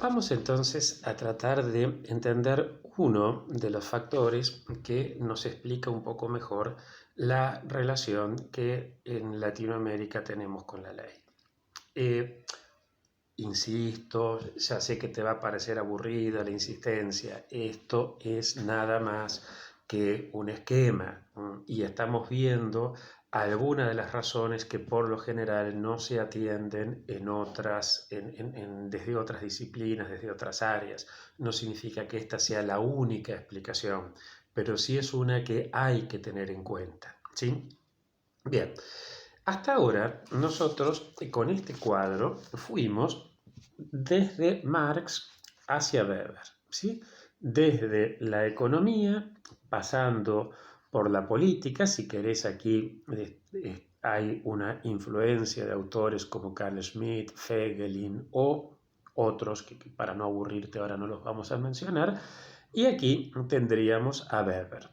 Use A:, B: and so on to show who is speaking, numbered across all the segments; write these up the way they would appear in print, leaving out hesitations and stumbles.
A: Vamos entonces a tratar de entender uno de los factores que nos explica un poco mejor la relación que en Latinoamérica tenemos con la ley. Insisto, ya sé que te va a parecer aburrida la insistencia, esto es nada más que un esquema y estamos viendo algunas de las razones que por lo general no se atienden desde otras disciplinas, desde otras áreas. No significa que esta sea la única explicación, pero sí es una que hay que tener en cuenta, ¿sí? Bien, hasta ahora nosotros con este cuadro fuimos desde Marx hacia Weber, ¿sí? Desde la economía, pasando por la política, si querés aquí hay una influencia de autores como Carl Schmitt, Feigelin o otros que para no aburrirte ahora no los vamos a mencionar, y aquí tendríamos a Weber.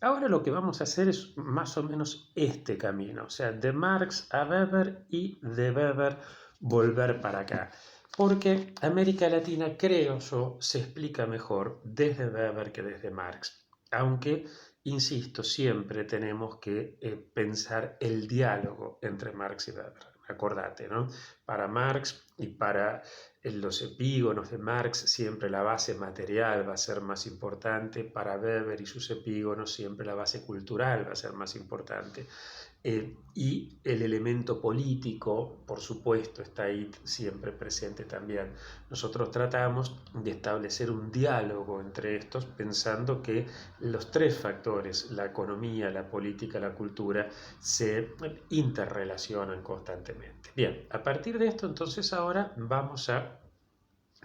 A: Ahora lo que vamos a hacer es más o menos este camino, o sea, de Marx a Weber y de Weber volver para acá. Porque América Latina, creo yo, se explica mejor desde Weber que desde Marx. Aunque, insisto, siempre tenemos que pensar el diálogo entre Marx y Weber. Acordate, ¿no? Para Marx y para los epígonos de Marx siempre la base material va a ser más importante, para Weber y sus epígonos siempre la base cultural va a ser más importante. Y el elemento político, por supuesto, está ahí siempre presente también. Nosotros tratamos de establecer un diálogo entre estos pensando que los tres factores, la economía, la política, la cultura, se interrelacionan constantemente. Bien, a partir de esto entonces ahora vamos a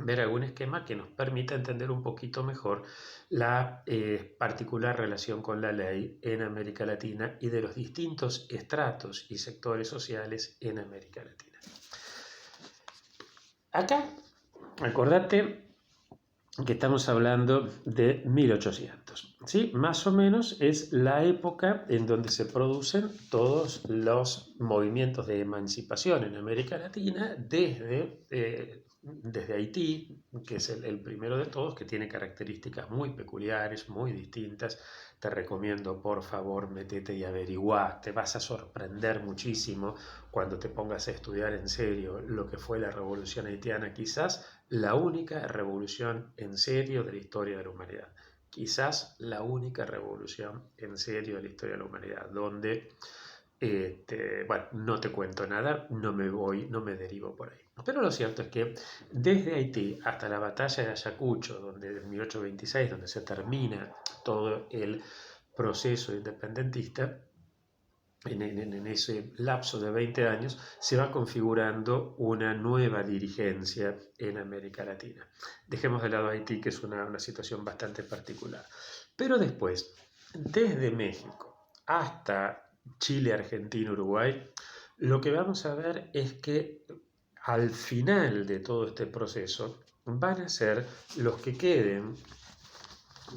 A: ver algún esquema que nos permita entender un poquito mejor la particular relación con la ley en América Latina y de los distintos estratos y sectores sociales en América Latina. Acá, acordate que estamos hablando de 1800, ¿sí? Más o menos es la época en donde se producen todos los movimientos de emancipación en América Latina desde Haití, que es el primero de todos, que tiene características muy peculiares, muy distintas. Te recomiendo, por favor, metete y averiguá. Te vas a sorprender muchísimo cuando te pongas a estudiar en serio lo que fue la Revolución Haitiana, quizás la única revolución en serio de la historia de la humanidad. Quizás la única revolución en serio de la historia de la humanidad, donde bueno, no te cuento nada, no me derivo por ahí. Pero lo cierto es que desde Haití hasta la batalla de Ayacucho, donde en 1826, donde se termina todo el proceso independentista, en ese lapso de 20 años se va configurando una nueva dirigencia en América Latina. Dejemos de lado Haití, que es una situación bastante particular. Pero después, desde México hasta Chile, Argentina, Uruguay, lo que vamos a ver es que al final de todo este proceso van a ser los que queden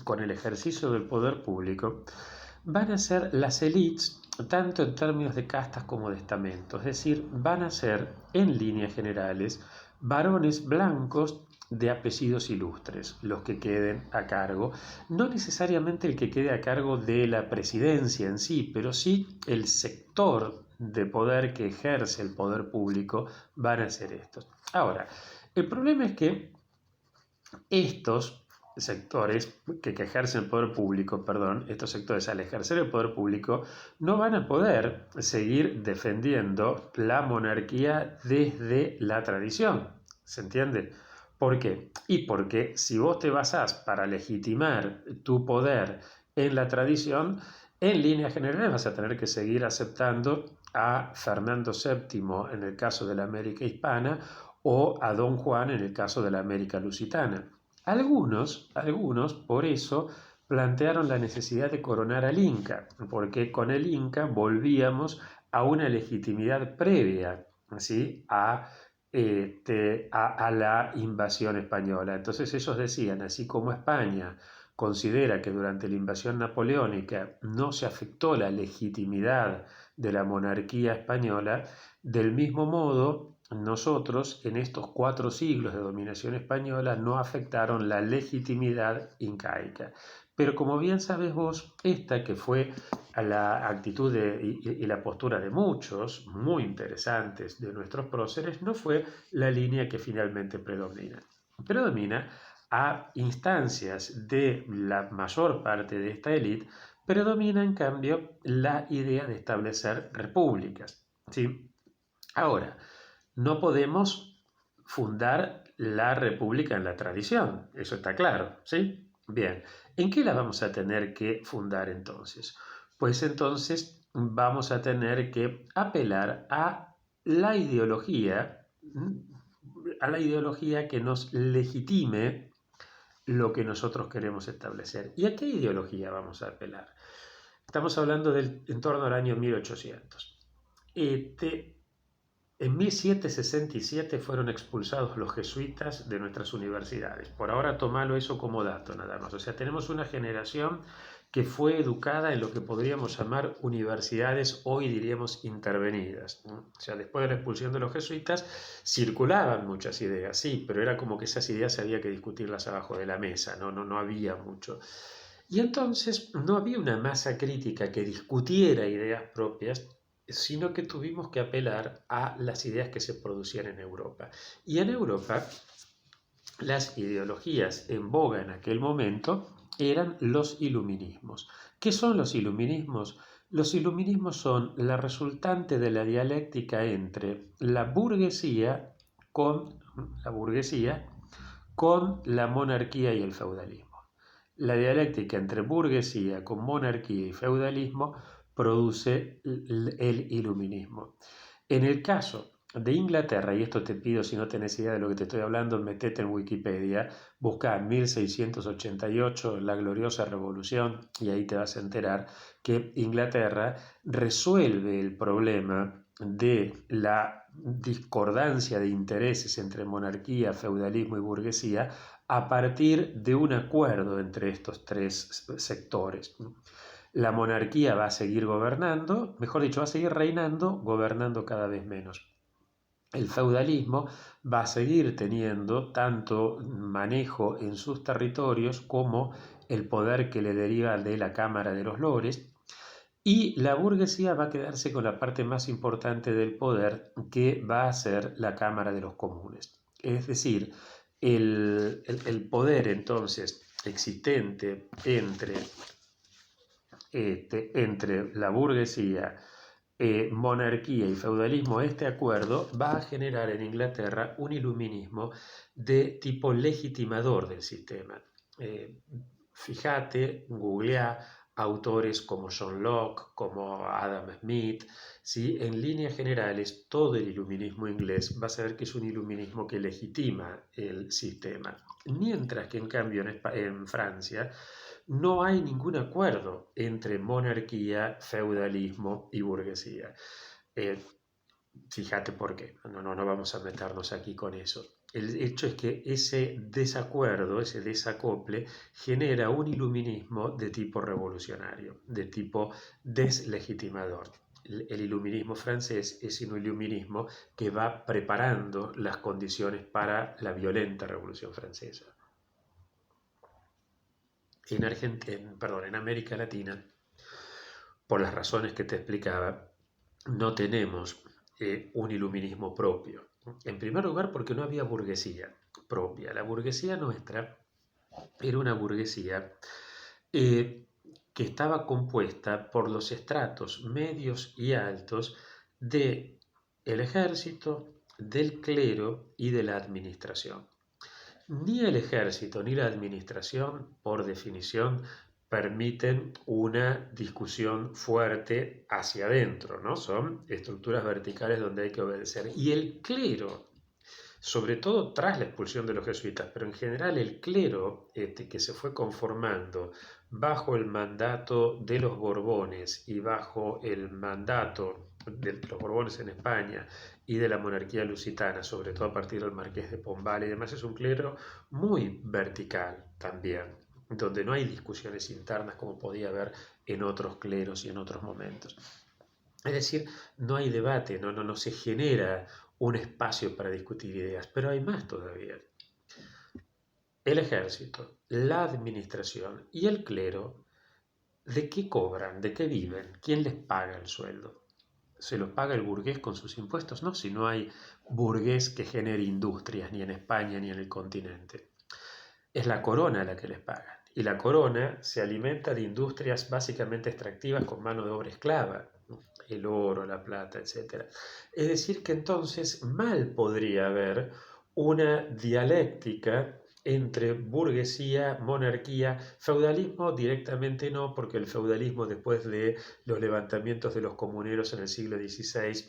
A: con el ejercicio del poder público, van a ser las élites, tanto en términos de castas como de estamentos, es decir, van a ser, en líneas generales, varones blancos de apellidos ilustres, los que queden a cargo, no necesariamente el que quede a cargo de la presidencia en sí, pero sí el sector de poder que ejerce el poder público van a ser estos. Ahora, el problema es que estos sectores que ejercen el poder público, estos sectores al ejercer el poder público no van a poder seguir defendiendo la monarquía desde la tradición. ¿Se entiende? ¿Por qué? Y porque si vos te basás para legitimar tu poder en la tradición, en líneas generales vas a tener que seguir aceptando a Fernando VII en el caso de la América hispana o a Don Juan en el caso de la América lusitana. Algunos por eso plantearon la necesidad de coronar al Inca, porque con el Inca volvíamos a una legitimidad previa, ¿sí? a la invasión española. Entonces ellos decían, así como España considera que durante la invasión napoleónica no se afectó la legitimidad de la monarquía española, del mismo modo nosotros en estos 4 siglos de dominación española no afectaron la legitimidad incaica. Pero como bien sabes vos, esta que fue la actitud y la postura de muchos, muy interesantes, de nuestros próceres, no fue la línea que finalmente predomina. Predomina a instancias de la mayor parte de esta élite, predomina en cambio la idea de establecer repúblicas, ¿sí? Ahora, no podemos fundar la república en la tradición, eso está claro, ¿sí? Bien, ¿en qué la vamos a tener que fundar entonces? Pues entonces vamos a tener que apelar a la ideología que nos legitime lo que nosotros queremos establecer. ¿Y a qué ideología vamos a apelar? Estamos hablando del en torno al año 1800. En 1767 fueron expulsados los jesuitas de nuestras universidades. Por ahora tomalo eso como dato nada más. O sea, tenemos una generación que fue educada en lo que podríamos llamar universidades, hoy diríamos intervenidas. O sea, después de la expulsión de los jesuitas circulaban muchas ideas, sí, pero era como que esas ideas había que discutirlas abajo de la mesa, no había mucho. Y entonces no había una masa crítica que discutiera ideas propias, sino que tuvimos que apelar a las ideas que se producían en Europa. Y en Europa, las ideologías en boga en aquel momento eran los iluminismos. ¿Qué son los iluminismos? Los iluminismos son la resultante de la dialéctica entre la burguesía con la monarquía y el feudalismo. La dialéctica entre burguesía con monarquía y feudalismo produce el iluminismo. En el caso de Inglaterra, y esto te pido si no tenés idea de lo que te estoy hablando, metete en Wikipedia, busca 1688, la gloriosa revolución, y ahí te vas a enterar que Inglaterra resuelve el problema de la discordancia de intereses entre monarquía, feudalismo y burguesía a partir de un acuerdo entre estos 3 sectores. La monarquía va a seguir gobernando, mejor dicho, va a seguir reinando, gobernando cada vez menos. El feudalismo va a seguir teniendo tanto manejo en sus territorios como el poder que le deriva de la Cámara de los Lores, y la burguesía va a quedarse con la parte más importante del poder, que va a ser la Cámara de los Comunes. Es decir, el poder entonces existente entre la burguesía, monarquía y feudalismo, este acuerdo va a generar en Inglaterra un iluminismo de tipo legitimador del sistema. Fíjate, googlea autores como John Locke, como Adam Smith, ¿sí? En líneas generales, todo el iluminismo inglés va a ser que es un iluminismo que legitima el sistema. Mientras que en cambio en Francia no hay ningún acuerdo entre monarquía, feudalismo y burguesía. Fíjate por qué, no vamos a meternos aquí con eso. El hecho es que ese desacuerdo, ese desacople, genera un iluminismo de tipo revolucionario, de tipo deslegitimador. El iluminismo francés es un iluminismo que va preparando las condiciones para la violenta Revolución Francesa. En América Latina, por las razones que te explicaba, no tenemos un iluminismo propio. En primer lugar, porque no había burguesía propia. La burguesía nuestra era una burguesía que estaba compuesta por los estratos medios y altos del ejército, del clero y de la administración. Ni el ejército ni la administración, por definición, permiten una discusión fuerte hacia adentro, ¿no? Son estructuras verticales donde hay que obedecer. Y el clero, sobre todo tras la expulsión de los jesuitas, pero en general el clero que se fue conformando bajo el mandato de los Borbones y bajo el mandato de los Borbones en España y de la monarquía lusitana, sobre todo a partir del Marqués de Pombal y demás, es un clero muy vertical también, donde no hay discusiones internas como podía haber en otros cleros y en otros momentos. Es decir, no hay debate, no se genera un espacio para discutir ideas, pero hay más todavía. El ejército, la administración y el clero, ¿de qué cobran? ¿De qué viven? ¿Quién les paga el sueldo? ¿Se los paga el burgués con sus impuestos? No, si no hay burgués que genere industrias ni en España ni en el continente. Es la corona la que les paga. Y la corona se alimenta de industrias básicamente extractivas con mano de obra esclava, ¿no? El oro, la plata, etc. Es decir, que entonces mal podría haber una dialéctica entre burguesía, monarquía, feudalismo directamente no, porque el feudalismo después de los levantamientos de los comuneros en el siglo XVI,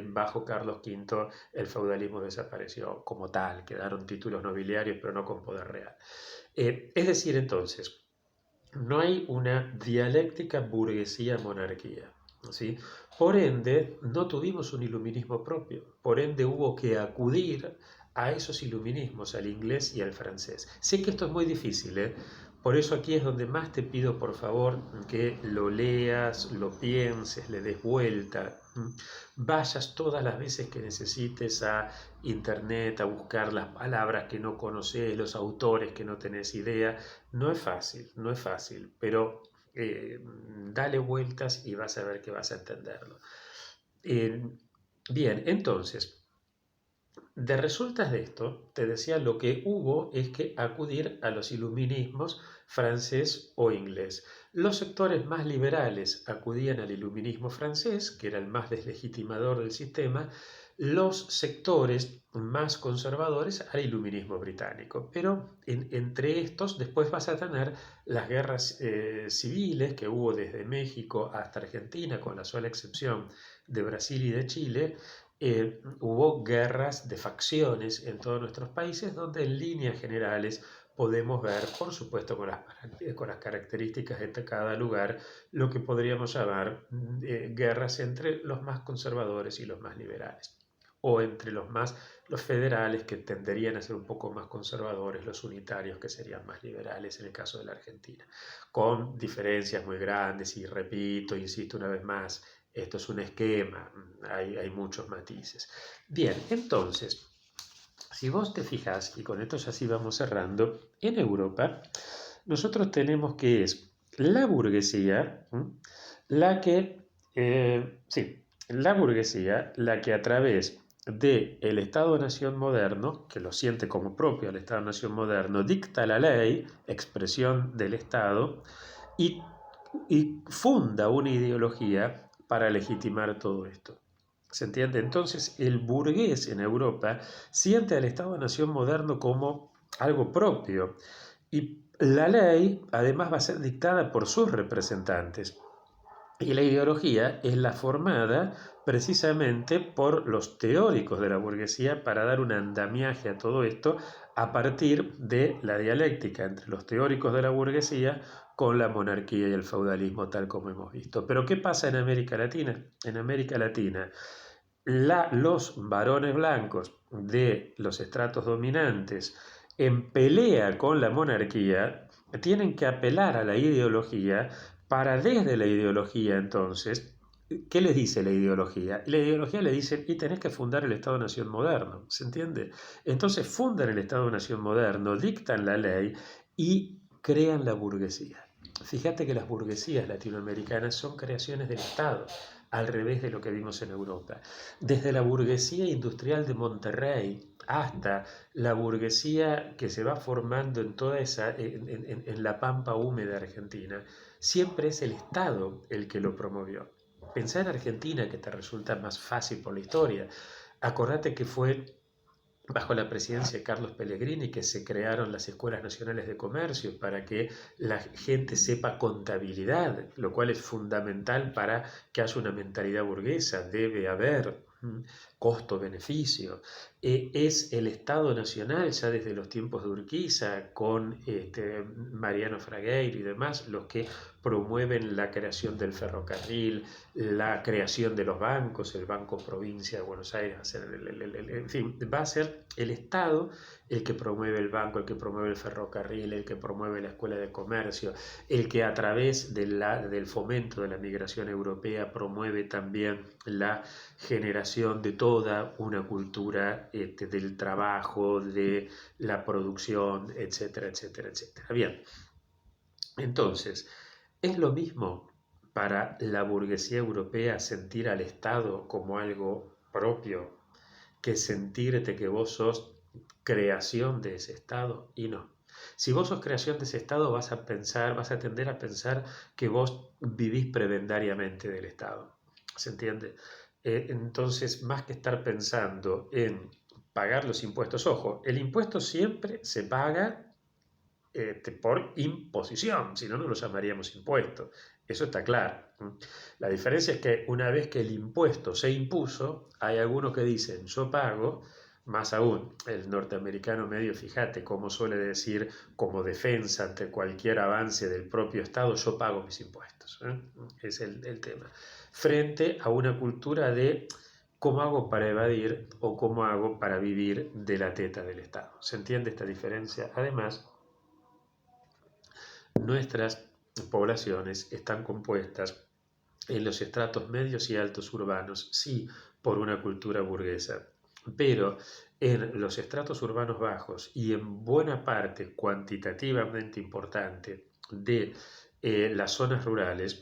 A: bajo Carlos V, el feudalismo desapareció como tal, quedaron títulos nobiliarios pero no con poder real. Es decir, entonces, no hay una dialéctica burguesía-monarquía, ¿sí? Por ende, no tuvimos un iluminismo propio, por ende hubo que acudir a esos iluminismos, al inglés y al francés. Sé que esto es muy difícil, ¿eh? Por eso aquí es donde más te pido, por favor, que lo leas, lo pienses, le des vuelta, vayas todas las veces que necesites a internet a buscar las palabras que no conoces, los autores que no tenés idea. No es fácil, no es fácil, pero dale vueltas y vas a ver que vas a entenderlo. Bien, entonces, de resultas de esto, te decía, lo que hubo es que acudir a los iluminismos francés o inglés. Los sectores más liberales acudían al iluminismo francés, que era el más deslegitimador del sistema, los sectores más conservadores al iluminismo británico. Pero entre estos después vas a tener las guerras civiles que hubo desde México hasta Argentina, con la sola excepción de Brasil y de Chile. Hubo guerras de facciones en todos nuestros países donde en líneas generales podemos ver, por supuesto con las características de cada lugar, lo que podríamos llamar guerras entre los más conservadores y los más liberales, o entre los federales que tenderían a ser un poco más conservadores, los unitarios que serían más liberales en el caso de la Argentina, con diferencias muy grandes y repito, insisto una vez más, esto es un esquema, hay muchos matices. Bien, entonces, si vos te fijas, y con esto ya sí vamos cerrando, en Europa nosotros tenemos que es la burguesía, la que, la burguesía, la que a través del Estado-Nación moderno, que lo siente como propio al Estado-Nación moderno, dicta la ley, expresión del Estado, y funda una ideología para legitimar todo esto. ¿Se entiende? Entonces el burgués en Europa siente al Estado-Nación moderno como algo propio y la ley además va a ser dictada por sus representantes. Y la ideología es la formada precisamente por los teóricos de la burguesía para dar un andamiaje a todo esto a partir de la dialéctica entre los teóricos de la burguesía con la monarquía y el feudalismo tal como hemos visto. Pero ¿qué pasa en América Latina? En América Latina los varones blancos de los estratos dominantes en pelea con la monarquía tienen que apelar a la ideología para desde la ideología entonces, ¿qué les dice la ideología? La ideología le dice, y tenés que fundar el Estado-Nación moderno, ¿se entiende? Entonces fundan el Estado-Nación moderno, dictan la ley y crean la burguesía. Fíjate que las burguesías latinoamericanas son creaciones del Estado, al revés de lo que vimos en Europa. Desde la burguesía industrial de Monterrey hasta la burguesía que se va formando en toda en la pampa húmeda argentina, siempre es el Estado el que lo promovió. Pensá en Argentina, que te resulta más fácil por la historia. Acordate que fue bajo la presidencia de Carlos Pellegrini que se crearon las escuelas nacionales de comercio para que la gente sepa contabilidad, lo cual es fundamental para que haya una mentalidad burguesa. Debe haber costo-beneficio. Es el Estado Nacional, ya desde los tiempos de Urquiza, con Mariano Fragueiro y demás, los que promueven la creación del ferrocarril, la creación de los bancos, el Banco Provincia de Buenos Aires, en fin, va a ser el Estado el que promueve el banco, el que promueve el ferrocarril, el que promueve la escuela de comercio, el que a través del fomento de la migración europea promueve también la generación de todo toda una cultura del trabajo, de la producción, etcétera, etcétera, etcétera. Bien, entonces, es lo mismo para la burguesía europea sentir al Estado como algo propio que sentirte que vos sos creación de ese Estado, y no. Si vos sos creación de ese Estado, vas a tender a pensar que vos vivís prebendariamente del Estado. ¿Se entiende? Entonces, más que estar pensando en pagar los impuestos, ojo, el impuesto siempre se paga por imposición, si no, no lo llamaríamos impuesto. Eso está claro. La diferencia es que una vez que el impuesto se impuso, hay algunos que dicen yo pago, más aún el norteamericano medio, fíjate cómo suele decir como defensa ante cualquier avance del propio Estado, yo pago mis impuestos. Es el tema. Frente a una cultura de cómo hago para evadir o cómo hago para vivir de la teta del Estado. ¿Se entiende esta diferencia? Además, nuestras poblaciones están compuestas en los estratos medios y altos urbanos, sí, por una cultura burguesa, pero en los estratos urbanos bajos y en buena parte cuantitativamente importante de las zonas rurales,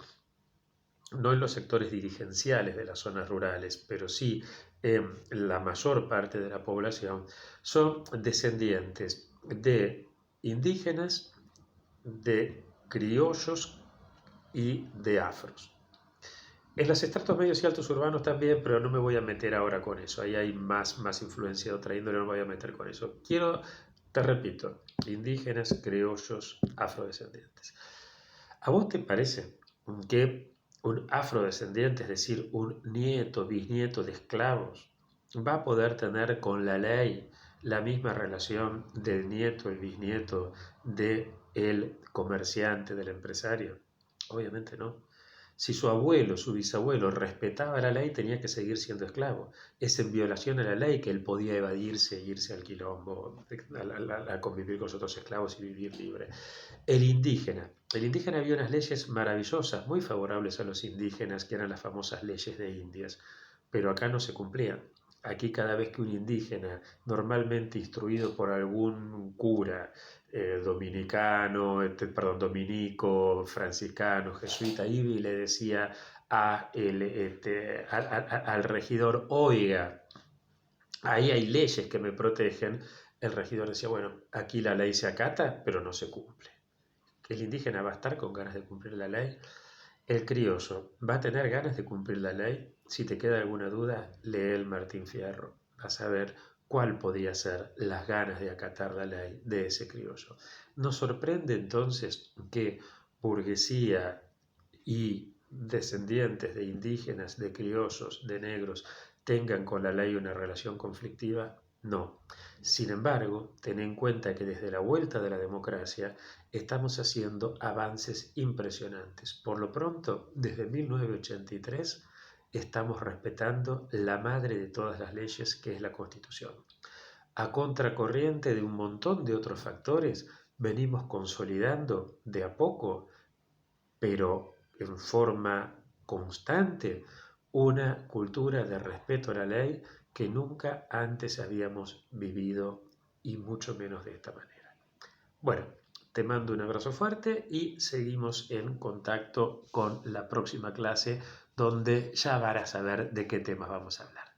A: no en los sectores dirigenciales de las zonas rurales, pero sí en la mayor parte de la población, son descendientes de indígenas, de criollos y de afros. En los estratos medios y altos urbanos también, pero no me voy a meter ahora con eso. Ahí hay más influencia de otra índole, no me voy a meter con eso. Te repito, indígenas, criollos, afrodescendientes. ¿A vos te parece que un afrodescendiente, es decir, un nieto, bisnieto de esclavos, va a poder tener con la ley la misma relación del nieto, el bisnieto, del comerciante, del empresario? Obviamente no. Si su abuelo, su bisabuelo respetaba la ley, tenía que seguir siendo esclavo. Es en violación a la ley que él podía evadirse e irse al quilombo, a convivir con los otros esclavos y vivir libre. El indígena había unas leyes maravillosas, muy favorables a los indígenas, que eran las famosas leyes de Indias, pero acá no se cumplían. Aquí cada vez que un indígena, normalmente instruido por algún cura, dominicano, dominico, franciscano, jesuita, iba y le decía al regidor, oiga, ahí hay leyes que me protegen. El regidor decía, bueno, aquí la ley se acata, pero no se cumple. El indígena va a estar con ganas de cumplir la ley. El criollo va a tener ganas de cumplir la ley. Si te queda alguna duda, lee el Martín Fierro. Vas a ver cuál podía ser las ganas de acatar la ley de ese criollo. Nos sorprende entonces que burguesía y descendientes de indígenas, de criollos, de negros, tengan con la ley una relación conflictiva. No. Sin embargo, ten en cuenta que desde la vuelta de la democracia estamos haciendo avances impresionantes. Por lo pronto, desde 1983 estamos respetando la madre de todas las leyes, que es la Constitución. A contracorriente de un montón de otros factores, venimos consolidando de a poco, pero en forma constante, una cultura de respeto a la ley que nunca antes habíamos vivido, y mucho menos de esta manera. Bueno, te mando un abrazo fuerte y seguimos en contacto con la próxima clase, donde ya vas a ver de qué temas vamos a hablar.